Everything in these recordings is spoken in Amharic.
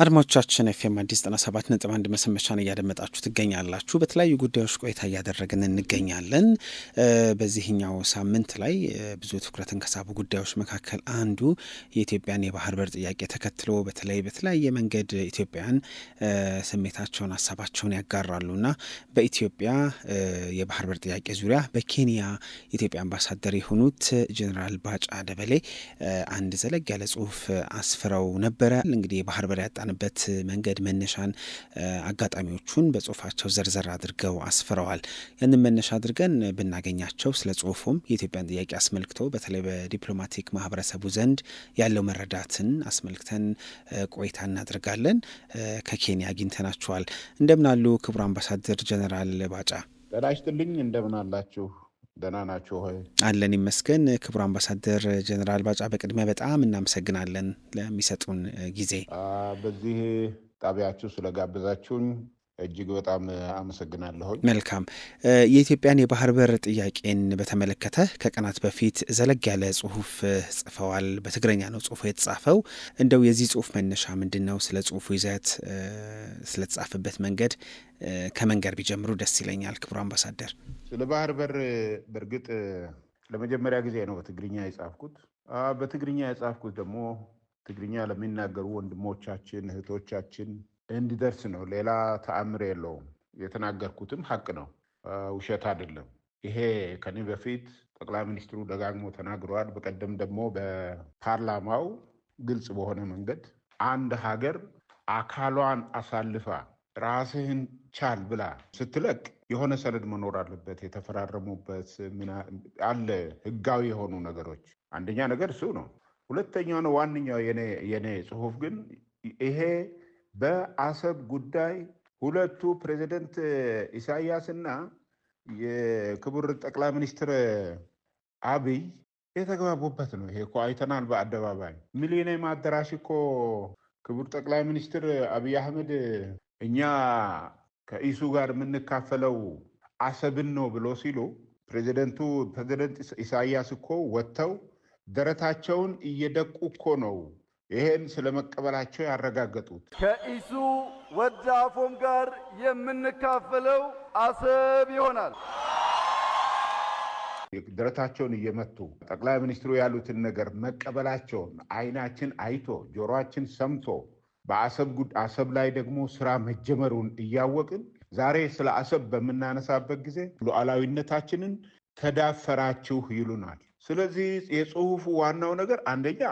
አድማጮቻችን ኤፍኤም አዲስ 97.1 መሰመቻን እያደመጣችሁ ትገኛላችሁ። በተለያዩ ጉዳዮች ቆይታ እያደረግን እንገኛለን። በዚህኛው ሳምንት ላይ ብዙ ትኩረትን ከሳቡ ጉዳዮች መካከል አንዱ የኢትዮጵያን የባህር በር ጥያቄ ተከትሎ በተለያየ መንገድ ኢትዮጵያን ስሜታቸውን፣ ሀሳባቸውን ያጋራሉና በኢትዮጵያ የባህር በር ጥያቄ ዙሪያ በኬንያ የኢትዮጵያ አምባሳደር የሆኑት ጀነራል ባጫ ደበሌ አንድ ዘለግ ያለ ጽሁፍ አስፍረው ነበረ። እንግዲህ የባህር በር በት መንገድ መነሻን አጋጣሚዎቹን በጽሁፋቸው ዘርዘር አድርገው አስፍረዋል። ያንን መነሻ አድርገን ብናገኛቸው ስለ ጽሁፉም የኢትዮጵያን ጥያቄ አስመልክቶ በተለይ በዲፕሎማቲክ ማህበረሰቡ ዘንድ ያለው መረዳትን አስመልክተን ቆይታ እናደርጋለን። ከኬንያ አግኝተናቸዋል። እንደምን አሉ ክቡር አምባሳደር ጀነራል ባጫ? ጤና ይስጥልኝ። እንደምን አላችሁ? ደህና ናችሁ ሆይ? አለን ይመስገን። ክቡር አምባሳደር ጀነራል ባጫ በቅድሚያ በጣም እናመሰግናለን ለሚሰጡን ጊዜ። በዚህ ጣቢያችሁ ስለጋበዛችሁኝ እጅግ በጣም አመሰግናለሁ። መልካም። የኢትዮጵያን የባህር በር ጥያቄን በተመለከተ ከቀናት በፊት ዘለግ ያለ ጽሁፍ ጽፈዋል። በትግረኛ ነው ጽሁፉ የተጻፈው። እንደው የዚህ ጽሁፍ መነሻ ምንድን ነው? ስለ ጽሁፉ ይዘት፣ ስለተጻፈበት መንገድ ከመንገር ቢጀምሩ ደስ ይለኛል ክቡር አምባሳደር። ስለ ባህር በር በእርግጥ ለመጀመሪያ ጊዜ ነው በትግርኛ የጻፍኩት። በትግርኛ የጻፍኩት ደግሞ ትግርኛ ለሚናገሩ ወንድሞቻችን እህቶቻችን እንዲደርስ ነው። ሌላ ተአምር የለውም። የተናገርኩትም ሀቅ ነው፣ ውሸት አይደለም። ይሄ ከኔ በፊት ጠቅላይ ሚኒስትሩ ደጋግሞ ተናግረዋል። በቀደም ደግሞ በፓርላማው ግልጽ በሆነ መንገድ አንድ ሀገር አካሏን አሳልፋ ራስህን ቻል ብላ ስትለቅ የሆነ ሰነድ መኖር አለበት፣ የተፈራረሙበት አለ፣ ህጋዊ የሆኑ ነገሮች። አንደኛ ነገር እሱ ነው። ሁለተኛው ነው ዋነኛው የኔ ጽሁፍ ግን ይሄ በአሰብ ጉዳይ ሁለቱ ፕሬዚደንት ኢሳያስና የክቡር ጠቅላይ ሚኒስትር አብይ የተግባቡበት ነው። ይሄ እኮ አይተናል በአደባባይ ሚሊኒየም አዳራሽ እኮ ክቡር ጠቅላይ ሚኒስትር አብይ አህመድ እኛ ከኢሱ ጋር የምንካፈለው አሰብን ነው ብሎ ሲሉ ፕሬዚደንት ኢሳያስ እኮ ወጥተው ደረታቸውን እየደቁ እኮ ነው ይሄን ስለመቀበላቸው ያረጋገጡት። ከኢሱ ወደ አፎም ጋር የምንካፈለው አሰብ ይሆናል። ደረታቸውን እየመቱ ጠቅላይ ሚኒስትሩ ያሉትን ነገር መቀበላቸውን አይናችን አይቶ ጆሮአችን ሰምቶ በአሰብ ላይ ደግሞ ስራ መጀመሩን እያወቅን ዛሬ ስለ አሰብ በምናነሳበት ጊዜ ሉዓላዊነታችንን ተዳፈራችሁ ይሉናል። ስለዚህ የጽሁፉ ዋናው ነገር አንደኛ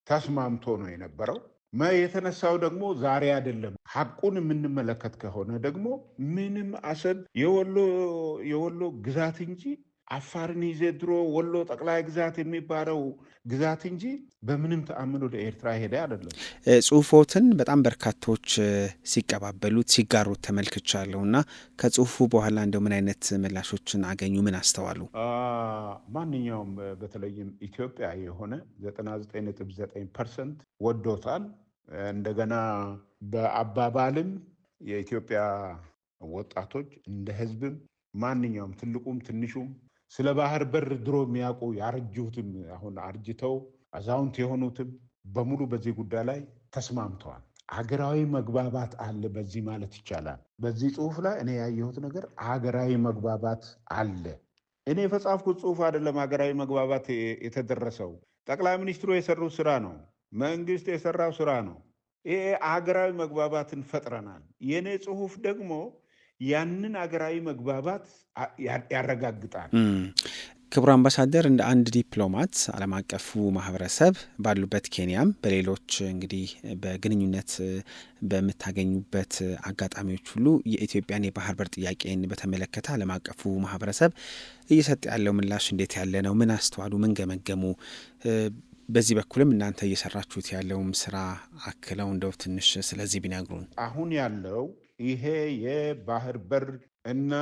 ተስማምቶ ነው የነበረው። የተነሳው ደግሞ ዛሬ አይደለም። ሐቁን የምንመለከት ከሆነ ደግሞ ምንም አሰብ የወሎ ግዛት እንጂ አፋርን ይዜ ድሮ ወሎ ጠቅላይ ግዛት የሚባለው ግዛት እንጂ በምንም ተአምኖ ወደ ኤርትራ ሄደ አይደለም። ጽሁፎትን በጣም በርካቶች ሲቀባበሉት ሲጋሩት ተመልክቻለሁ እና ከጽሁፉ በኋላ እንደው ምን አይነት ምላሾችን አገኙ? ምን አስተዋሉ? ማንኛውም በተለይም ኢትዮጵያ የሆነ 99.9% ወዶታል። እንደገና በአባባልም የኢትዮጵያ ወጣቶች እንደ ህዝብም ማንኛውም ትልቁም ትንሹም ስለ ባህር በር ድሮ የሚያውቁ ያረጁትም አሁን አርጅተው አዛውንት የሆኑትም በሙሉ በዚህ ጉዳይ ላይ ተስማምተዋል። ሀገራዊ መግባባት አለ በዚህ ማለት ይቻላል። በዚህ ጽሁፍ ላይ እኔ ያየሁት ነገር ሀገራዊ መግባባት አለ። እኔ የፈጻፍኩት ጽሁፍ አይደለም። ሀገራዊ መግባባት የተደረሰው ጠቅላይ ሚኒስትሩ የሰሩት ስራ ነው። መንግስት የሰራው ስራ ነው። ይሄ ሀገራዊ መግባባትን ፈጥረናል። የኔ ጽሁፍ ደግሞ ያንን ሀገራዊ መግባባት ያረጋግጣል። ክቡር አምባሳደር፣ እንደ አንድ ዲፕሎማት ዓለም አቀፉ ማህበረሰብ ባሉበት ኬንያም በሌሎች እንግዲህ በግንኙነት በምታገኙበት አጋጣሚዎች ሁሉ የኢትዮጵያን የባህር በር ጥያቄን በተመለከተ ዓለም አቀፉ ማህበረሰብ እየሰጠ ያለው ምላሽ እንዴት ያለ ነው? ምን አስተዋሉ? ምን ገመገሙ? በዚህ በኩልም እናንተ እየሰራችሁት ያለውም ስራ አክለው እንደው ትንሽ ስለዚህ ቢነግሩን። አሁን ያለው ይሄ የባህር በር እና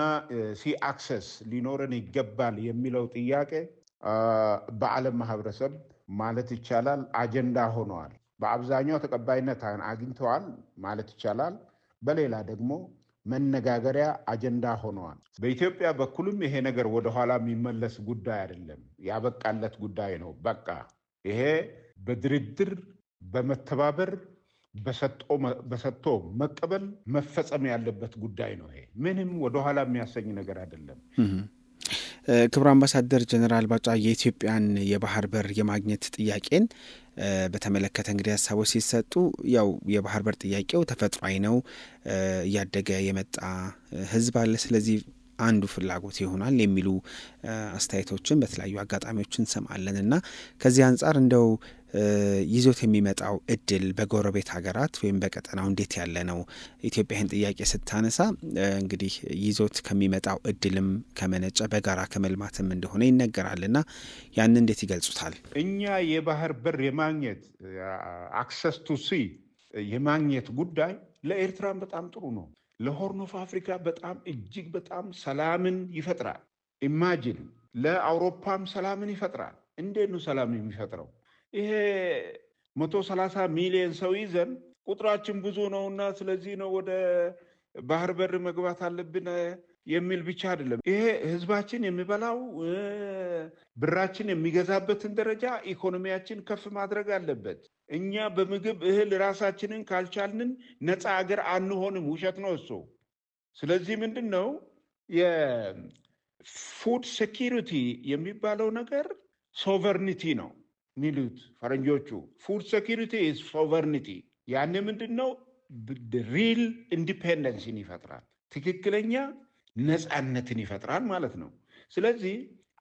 ሲ አክሰስ ሊኖረን ይገባል የሚለው ጥያቄ በዓለም ማህበረሰብ ማለት ይቻላል አጀንዳ ሆነዋል። በአብዛኛው ተቀባይነት አግኝተዋል ማለት ይቻላል። በሌላ ደግሞ መነጋገሪያ አጀንዳ ሆነዋል። በኢትዮጵያ በኩልም ይሄ ነገር ወደኋላ የሚመለስ ጉዳይ አይደለም፣ ያበቃለት ጉዳይ ነው። በቃ ይሄ በድርድር በመተባበር በሰጥቶ መቀበል መፈጸም ያለበት ጉዳይ ነው። ይሄ ምንም ወደኋላ የሚያሰኝ ነገር አይደለም። ክቡር አምባሳደር ጀነራል ባጫ የኢትዮጵያን የባህር በር የማግኘት ጥያቄን በተመለከተ እንግዲህ ሀሳቦች ሲሰጡ ያው የባህር በር ጥያቄው ተፈጥሯዊ ነው፣ እያደገ የመጣ ህዝብ አለ፣ ስለዚህ አንዱ ፍላጎት ይሆናል የሚሉ አስተያየቶችን በተለያዩ አጋጣሚዎች እንሰማለን እና ከዚህ አንጻር እንደው ይዞት የሚመጣው እድል በጎረቤት ሀገራት ወይም በቀጠናው እንዴት ያለ ነው? ኢትዮጵያ ይህን ጥያቄ ስታነሳ እንግዲህ ይዞት ከሚመጣው እድልም ከመነጨ በጋራ ከመልማትም እንደሆነ ይነገራልና ያን እንዴት ይገልጹታል? እኛ የባህር በር የማግኘት አክሰስ ቱ ሲ የማግኘት ጉዳይ ለኤርትራም በጣም ጥሩ ነው። ለሆርን ኦፍ አፍሪካ በጣም እጅግ በጣም ሰላምን ይፈጥራል። ኢማጂን ለአውሮፓም ሰላምን ይፈጥራል። እንዴት ነው ሰላም የሚፈጥረው? ይሄ 130 ሚሊዮን ሰው ይዘን ቁጥራችን ብዙ ነውና ስለዚህ ነው ወደ ባህር በር መግባት አለብን የሚል ብቻ አይደለም። ይሄ ህዝባችን የሚበላው ብራችን የሚገዛበትን ደረጃ ኢኮኖሚያችን ከፍ ማድረግ አለበት። እኛ በምግብ እህል ራሳችንን ካልቻልን ነፃ አገር አንሆንም። ውሸት ነው እሱ። ስለዚህ ምንድን ነው የፉድ ሴኪሪቲ የሚባለው ነገር ሶቨርኒቲ ነው ሚሉት ፈረንጆቹ። ፉድ ሴኪሪቲ ኢዝ ሶቨርኒቲ። ያን ምንድን ነው ሪል ኢንዲፔንደንስን ይፈጥራል፣ ትክክለኛ ነፃነትን ይፈጥራል ማለት ነው። ስለዚህ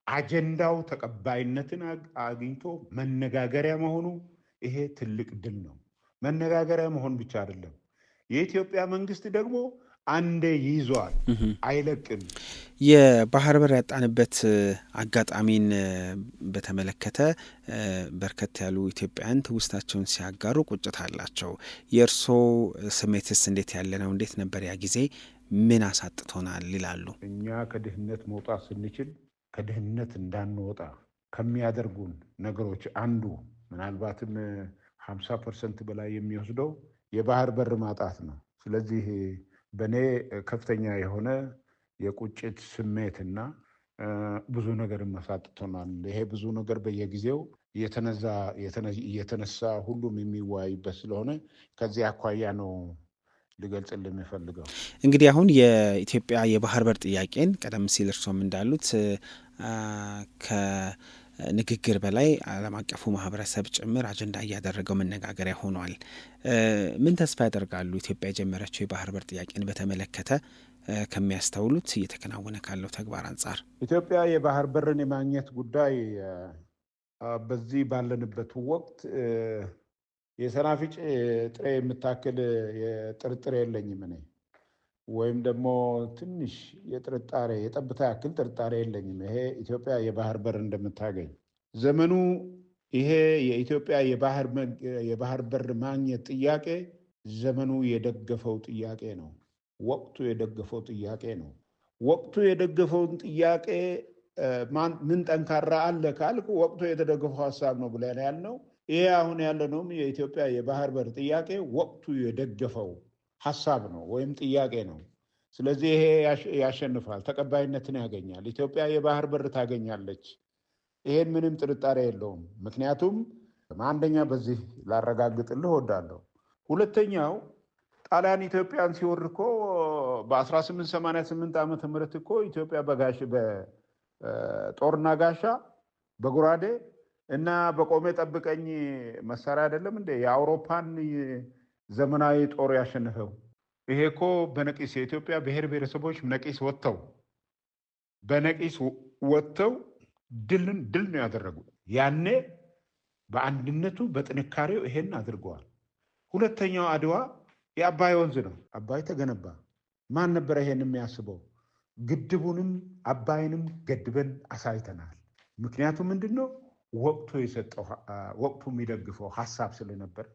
አጀንዳው ተቀባይነትን አግኝቶ መነጋገሪያ መሆኑ ይሄ ትልቅ ድል ነው። መነጋገሪያ መሆን ብቻ አይደለም። የኢትዮጵያ መንግስት ደግሞ አንዴ ይዟል፣ አይለቅም። የባህር በር ያጣንበት አጋጣሚን በተመለከተ በርከት ያሉ ኢትዮጵያውያን ትውስታቸውን ሲያጋሩ ቁጭት አላቸው። የእርስዎ ስሜትስ እንዴት ያለ ነው? እንዴት ነበር ያ ጊዜ? ምን አሳጥቶናል ይላሉ? እኛ ከድህነት መውጣት ስንችል ከድህነት እንዳንወጣ ከሚያደርጉን ነገሮች አንዱ ምናልባትም 50% በላይ የሚወስደው የባህር በር ማጣት ነው። ስለዚህ በእኔ ከፍተኛ የሆነ የቁጭት ስሜትና ብዙ ነገር አሳጥቶናል። ይሄ ብዙ ነገር በየጊዜው እየተነሳ ሁሉም የሚወያይበት ስለሆነ ከዚህ አኳያ ነው ልገልጽልህ የሚፈልገው። እንግዲህ አሁን የኢትዮጵያ የባህር በር ጥያቄን ቀደም ሲል እርሶም እንዳሉት ከንግግር በላይ ዓለም አቀፉ ማህበረሰብ ጭምር አጀንዳ እያደረገው መነጋገሪያ ሆኗል። ምን ተስፋ ያደርጋሉ? ኢትዮጵያ የጀመረችው የባህር በር ጥያቄን በተመለከተ ከሚያስተውሉት እየተከናወነ ካለው ተግባር አንጻር ኢትዮጵያ የባህር በርን የማግኘት ጉዳይ በዚህ ባለንበት ወቅት የሰናፍጭ ጥሬ የምታክል የጥርጥር የለኝም እኔ፣ ወይም ደግሞ ትንሽ የጠብታ ያክል ጥርጣሬ የለኝም። ይሄ ኢትዮጵያ የባህር በር እንደምታገኝ ዘመኑ ይሄ የኢትዮጵያ የባህር በር ማግኘት ጥያቄ ዘመኑ የደገፈው ጥያቄ ነው። ወቅቱ የደገፈው ጥያቄ ነው። ወቅቱ የደገፈውን ጥያቄ ምን ጠንካራ አለ ካልክ ወቅቱ የተደገፈው ሀሳብ ነው ብለን ያልነው ይሄ አሁን ያለነውም የኢትዮጵያ የባህር በር ጥያቄ ወቅቱ የደገፈው ሀሳብ ነው ወይም ጥያቄ ነው። ስለዚህ ይሄ ያሸንፋል፣ ተቀባይነትን ያገኛል። ኢትዮጵያ የባህር በር ታገኛለች። ይሄን ምንም ጥርጣሬ የለውም። ምክንያቱም አንደኛ በዚህ ላረጋግጥልህ እወዳለሁ። ሁለተኛው ጣሊያን ኢትዮጵያን ሲወር እኮ በ1888 ዓመተ ምህረት እኮ ኢትዮጵያ በጦርና ጋሻ በጉራዴ እና በቆሜ ጠብቀኝ መሳሪያ አይደለም እንዴ የአውሮፓን ዘመናዊ ጦር ያሸነፈው? ይሄ እኮ በነቂስ የኢትዮጵያ ብሔር ብሔረሰቦች በነቂስ ወጥተው ድል ነው ያደረጉት። ያኔ በአንድነቱ በጥንካሬው ይሄን አድርገዋል። ሁለተኛው አድዋ የአባይ ወንዝ ነው። አባይ ተገነባ። ማን ነበረ ይሄን የሚያስበው? ግድቡንም አባይንም ገድበን አሳይተናል። ምክንያቱም ምንድነው ወቅቱ የሚደግፈው ሀሳብ ስለነበረ፣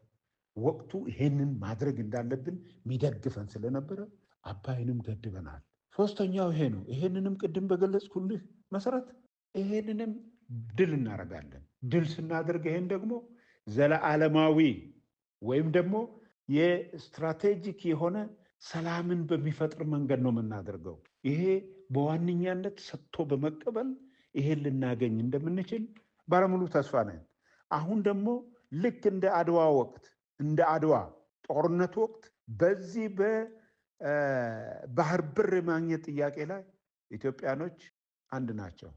ወቅቱ ይሄንን ማድረግ እንዳለብን የሚደግፈን ስለነበረ አባይንም ገድበናል። ሶስተኛው ይሄ ነው። ይሄንንም ቅድም በገለጽኩልህ መሰረት ይሄንንም ድል እናደርጋለን። ድል ስናደርግ ይሄን ደግሞ ዘለዓለማዊ ወይም ደግሞ የስትራቴጂክ የሆነ ሰላምን በሚፈጥር መንገድ ነው የምናደርገው። ይሄ በዋነኛነት ሰጥቶ በመቀበል ይሄን ልናገኝ እንደምንችል ባለሙሉ ተስፋ ነን። አሁን ደግሞ ልክ እንደ አድዋ ጦርነት ወቅት በዚህ በባህር በር የማግኘት ጥያቄ ላይ ኢትዮጵያኖች አንድ ናቸው።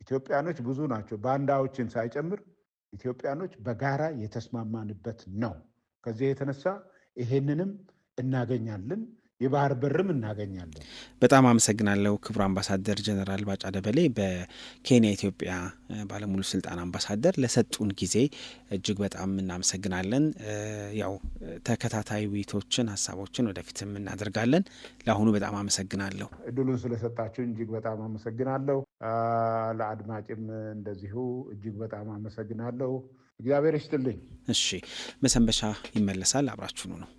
ኢትዮጵያኖች ብዙ ናቸው፣ ባንዳዎችን ሳይጨምር ኢትዮጵያኖች በጋራ የተስማማንበት ነው። ከዚህ የተነሳ ይሄንንም እናገኛለን፣ የባህር በርም እናገኛለን። በጣም አመሰግናለሁ ክቡር አምባሳደር ጀነራል ባጫ ደበሌ በኬንያ ኢትዮጵያ ባለሙሉ ስልጣን አምባሳደር ለሰጡን ጊዜ እጅግ በጣም እናመሰግናለን። ያው ተከታታይ ውይይቶችን ሀሳቦችን ወደፊትም እናደርጋለን። ለአሁኑ በጣም አመሰግናለሁ። እድሉን ስለሰጣችሁን እጅግ በጣም አመሰግናለሁ። ለአድማጭም እንደዚሁ እጅግ በጣም አመሰግናለሁ። እግዚአብሔር ይስጥልኝ። እሺ፣ መሰንበቻ ይመለሳል። አብራችሁኑ ነው